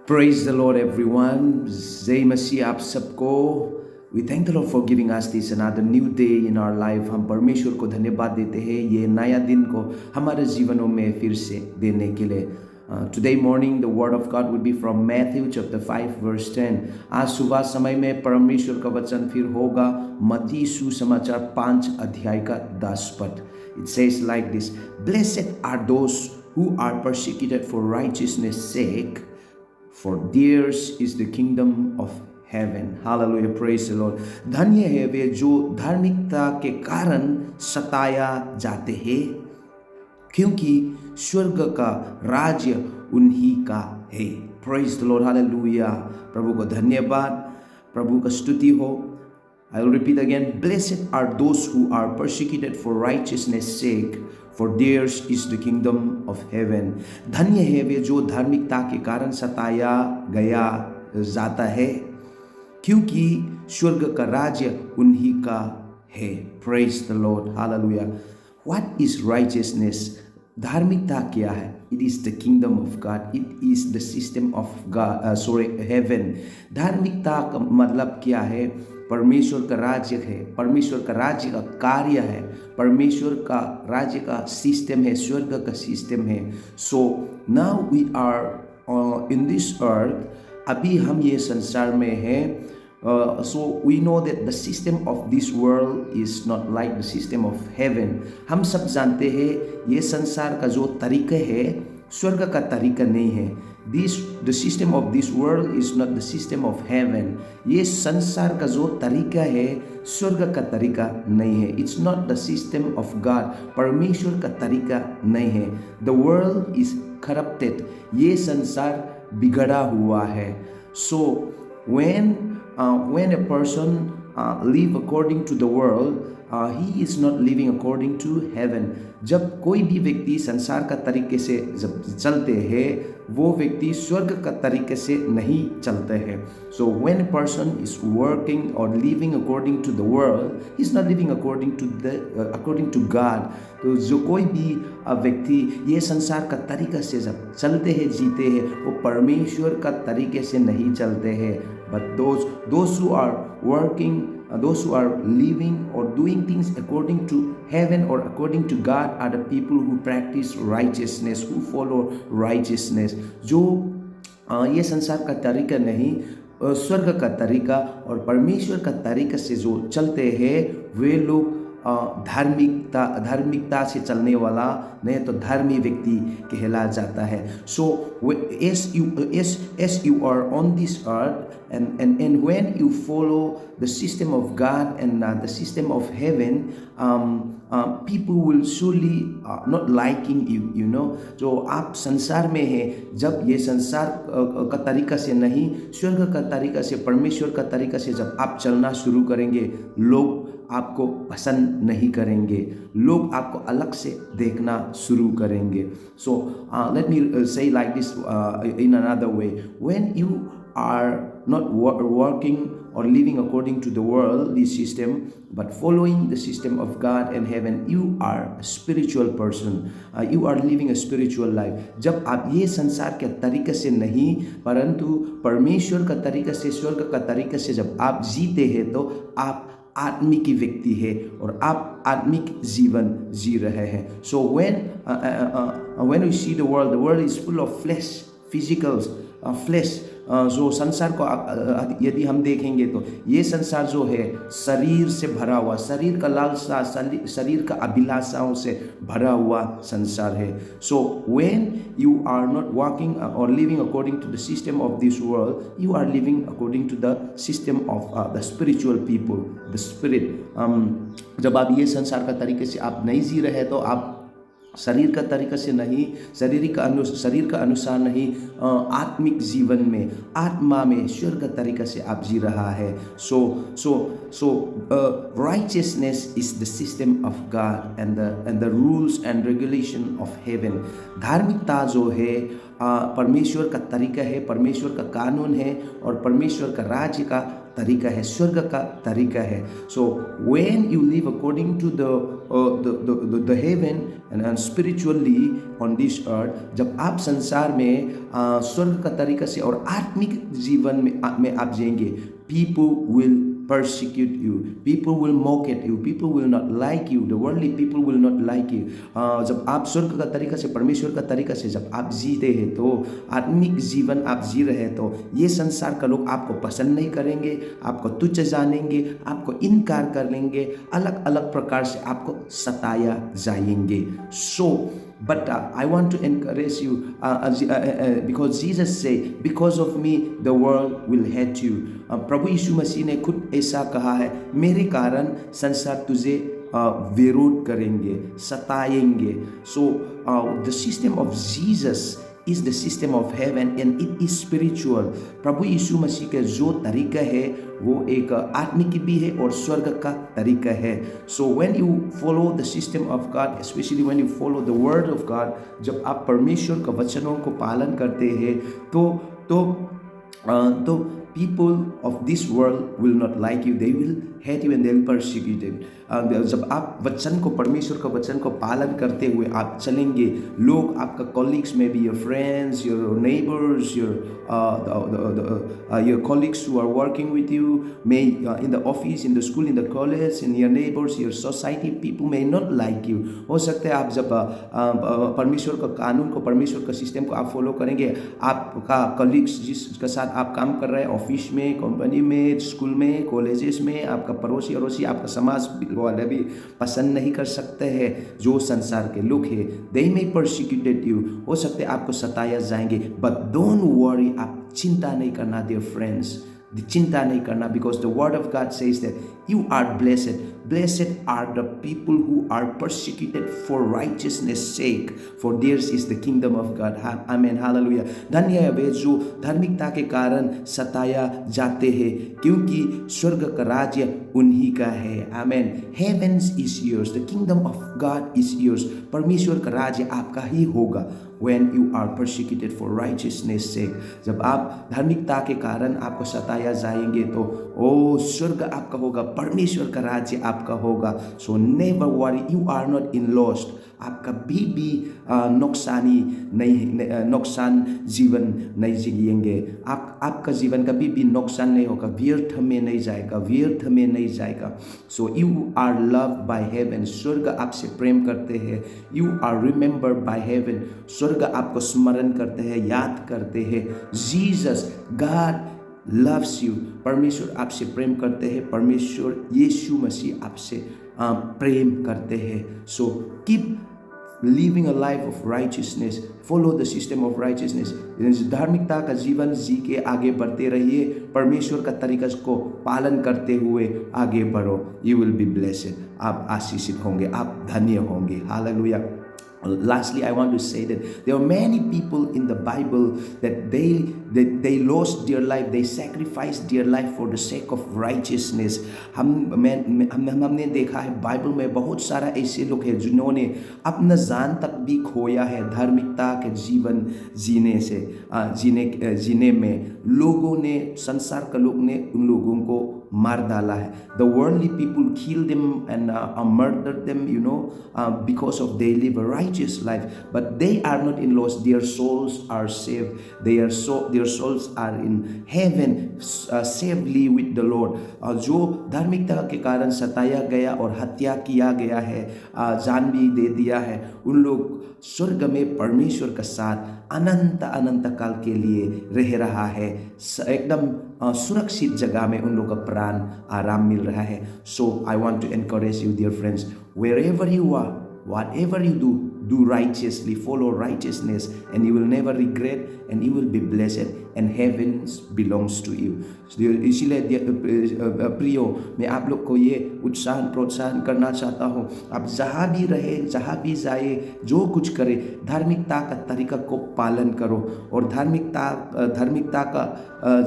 Praise the Lord, everyone. जय मसीह आप सबको. We thank the Lord for giving us this another new day in our life. हम परमेश्वर को धन्यवाद देते हैं ये नया दिन को हमारे जीवनों में फिर से देने के लिए. Today morning the word of God would be from Matthew chapter 5 verse 10. आज सुबह समय में परमेश्वर का वचन फिर होगा मत्ती सुसमाचार 5 अध्याय का 10 पद. It says like this: Blessed are those who are persecuted for righteousness' sake, for theirs is the kingdom of heaven. Hallelujah, praise the Lord. धन्य है वे जो धार्मिकता के कारण सताया जाते हैं, क्योंकि स्वर्ग का राज्य उन्हीं का है. Praise the Lord, hallelujah. प्रभु को धन्यवाद, प्रभु का स्तुति हो. I will repeat again. Blessed are those who are persecuted for righteousness' sake, for theirs is the kingdom of heaven. धन्य है वे जो धार्मिकता के कारण सताया गया जाता है, क्योंकि स्वर्ग का राज्य उन्हीं का है. Praise the Lord, hallelujah. What is righteousness? धार्मिकता क्या है? It is the kingdom of God. It is the system of God. Heaven. धार्मिकता का मतलब क्या है? परमेश्वर का राज्य है, परमेश्वर का राज्य का कार्य है, परमेश्वर का राज्य का सिस्टम है, स्वर्ग का सिस्टम है. So now we are in this earth. अभी हम ये संसार में हैं. So we know that the system of this world is not like the system of heaven. हम सब जानते हैं ये संसार का जो तरीका है स्वर्ग का तरीका नहीं है. The system of this world is not the system of heaven. ये संसार का जो तरीका है स्वर्ग का तरीका नहीं है. It's not the system of God. परमेश्वर का तरीका नहीं है. The world is corrupted. ये संसार बिगड़ा हुआ है. So when a person live according to the world, he is not living according to heaven. जब कोई भी व्यक्ति संसार का तरीके से जब चलते हैं वो व्यक्ति स्वर्ग का तरीके से नहीं चलते हैं. So when a person is working or living according to the world, he is not living according to God. तो जो कोई भी व्यक्ति ये संसार का तरीका से जब चलते हैं जीते हैं वो परमेश्वर का तरीके से नहीं चलते हैं. But those who are working, those who are living or doing things according to heaven or according to God are the people who practice righteousness, who follow righteousness. जो ये संसार का तरीका नहीं, स्वर्ग का तरीका और परमेश्वर का तरीका से जो चलते हैं वे लोग धार्मिकता से चलने वाला नहीं तो धर्मी व्यक्ति कहला जाता है. So as you are on this earth and when you follow the system of God and the system of heaven, people will surely not liking you, you know. जो आप संसार में हैं, जब ये संसार का तरीका से नहीं स्वर्ग का तरीका से परमेश्वर का तरीका से जब आप चलना शुरू करेंगे लोग आपको पसंद नहीं करेंगे, लोग आपको अलग से देखना शुरू करेंगे. So let me say like this in another way. When you are not working or living according to the worldly system but following the system of God and heaven, you are a spiritual person. You are living a spiritual life. जब आप ये संसार के तरीके से नहीं परंतु परमेश्वर का तरीका से स्वर्ग का तरीका से जब आप जीते हैं तो आप आत्मिक व्यक्ति है और आप आत्मिक जीवन जी रहे हैं. So when we see the world is full of flesh, physical flesh. जो संसार को यदि हम देखेंगे तो ये संसार जो है शरीर से भरा हुआ, शरीर का लालसा, शरीर का अभिलाषाओं से भरा हुआ संसार है. So when you are not walking or living according to the system of this world, you are living according to the system of the spiritual people, the spirit. जब आप ये संसार का तरीके से आप नहीं जी रहे तो आप शरीर का तरीका से नहीं, शरीर का अनुसार नहीं, आत्मिक जीवन में आत्मा में स्वर्ग का तरीका से आप जी रहा है. So righteousness is the system of God and the rules and regulation of heaven. धार्मिकता जो है परमेश्वर का तरीका है, परमेश्वर का कानून है और परमेश्वर का राज्य का तरीका है, स्वर्ग का तरीका है. So when you live according to the heaven and spiritually on this earth, जब आप संसार में स्वर्ग का तरीका से और आत्मिक जीवन में आप जिएंगे, people will persecute you, people will mock at you, people will not like you, the worldly people will not like you. जब आप स्वर्ग का तरीका से, परमेश्वर का तरीका से जब आप जीते हैं, तो आत्मिक जीवन आप जी रहे हैं, तो ये संसार का लोग आपको पसंद नहीं करेंगे, आपको तुच्छ जानेंगे, आपको इनकार कर लेंगे, अलग अलग प्रकार से आपको सताया जाएंगे. But I want to encourage you, because Jesus said, because of me the world will hate you. प्रभु यीशु मसीह ने खुद ऐसा कहा है, मेरे कारण संसार तुझे विरोध करेंगे, सताएंगे. So the system of Jesus is the system of heaven and it is spiritual. प्रभु यीशु मसीह का जो तरीका है वो एक आत्मिक भी है और स्वर्ग का तरीका है. So when you follow the system of God, especially when you follow the word of God, जब आप परमेश्वर के वचनों को पालन करते हैं, तो people of this world will not like you, they will hate you and they will persecute you. जब आप वचन को, परमेश्वर का वचन को पालन करते हुए आप चलेंगे, लोग आपका colleagues, maybe your friends, your neighbors, your colleagues who are working with you, may in the office, in the school, in the college, in your neighbors, your society, people may not like you. हो सकता है आप जब परमेश्वर का कानून को, परमेश्वर का सिस्टम को आप फॉलो करेंगे, आपका कलीग्स जिसके साथ आप काम कर रहे हैं, ऑफिस में, कंपनी में, स्कूल में, कॉलेजेस में, आपका पड़ोसी अड़ोसी, आपका समाज वाले भी पसंद नहीं कर सकते हैं. जो संसार के लोग हैं, they may persecute you, हो सकते हैं आपको सताया जाएंगे. But don't worry, आप चिंता नहीं करना dear friends, चिंता नहीं करना, because the word of God says that you are blessed. Blessed are the people who are persecuted for righteousness sake, for theirs is the kingdom of God. Amen, hallelujah. धन्य है वे जो धार्मिकता के कारण सताया जाते हैं, क्योंकि स्वर्ग का राज्य उन्हीं का है. Amen. Heavens is yours, the kingdom of God is yours. परमेश्वर का राज्य आपका ही होगा. When you are persecuted for righteousness sake, जब आप धार्मिकता के कारण आपको सताया जाएंगे, तो स्वर्ग आपका होगा, परमेश्वर का राज्य आपका होगा. So never worry, you are not in lost. आप कभी भी नुकसान जीवन नहीं जिएंगे. आपका जीवन कभी भी नुकसान नहीं होगा, व्यर्थ में नहीं जाएगा, व्यर्थ में नहीं जाएगा. So you are loved by heaven. स्वर्ग आपसे प्रेम करते हैं. You are remembered by heaven. स्वर्ग आपको स्मरण करते हैं, याद करते हैं. Jesus, God loves you. परमेश्वर आपसे प्रेम करते हैं. परमेश्वर यीशु मसीह आपसे प्रेम करते हैं. So keep living a life of righteousness. Follow the system of righteousness. धार्मिकता का जीवन जी के आगे बढ़ते रहिए. परमेश्वर का तरीका को पालन करते हुए आगे बढ़ो. You will be blessed. आप आशीषित होंगे, आप धन्य होंगे. Hallelujah. Lastly, I want to say that there are many people in the Bible that they lost their life, they sacrificed their life for the sake of righteousness. हमने देखा है Bible में बहुत सारा ऐसे लोग हैं जिन्होंने अपना जान तक भी खोया है धार्मिकता के जीवन जीने में. लोगों ने, संसार के लोग ने उन लोगों को मार डाला है. The worldly people killed them and murdered them, because of they live a righteous life. But they are not in loss. Their souls are saved. Their souls are in heaven, safely with the Lord. जो धार्मिकता के कारण सताया गया और हत्या किया गया है, जान भी दे दिया है, उन लोग स्वर्ग में परमेश्वर के साथ अनंत काल के लिए रह रहा है. एकदम सुरक्षित जगह में उन लोग का प्राण आराम मिल रहा है. So I want to encourage you, dear friends, wherever you are, whatever you do righteously, follow righteousness, and you will never regret, and you will be blessed, and heaven belongs to you. इसीलिए प्रियो, मैं आप लोग को ये प्रोत्साहन करना चाहता हूँ, आप जहाँ भी रहे, जहाँ भी जाए, जो कुछ करे, धार्मिकता का तरीका को पालन करो और धार्मिकता का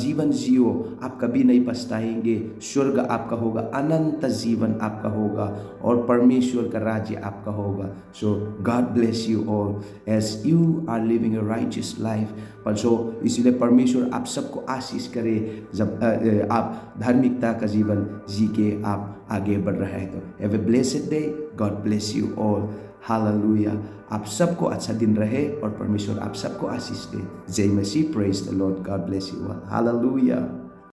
जीवन जियो. आप कभी नहीं पछताएंगे. स्वर्ग आपका होगा, अनंत जीवन आपका होगा और परमेश्वर का राज्य आपका होगा. So God God bless you all as you are living a righteous life. पर सो इसलिए परमेश्वर आप सबको आशीष करे जब आप धार्मिकता का जीवन जी के आप आगे बढ़ रहे हैं। तो have a blessed day, God bless you all, hallelujah. आप सबको अच्छा दिन रहे और परमेश्वर आप सबको आशीष दे। जय मसीह, praise the lord, God bless you all, hallelujah.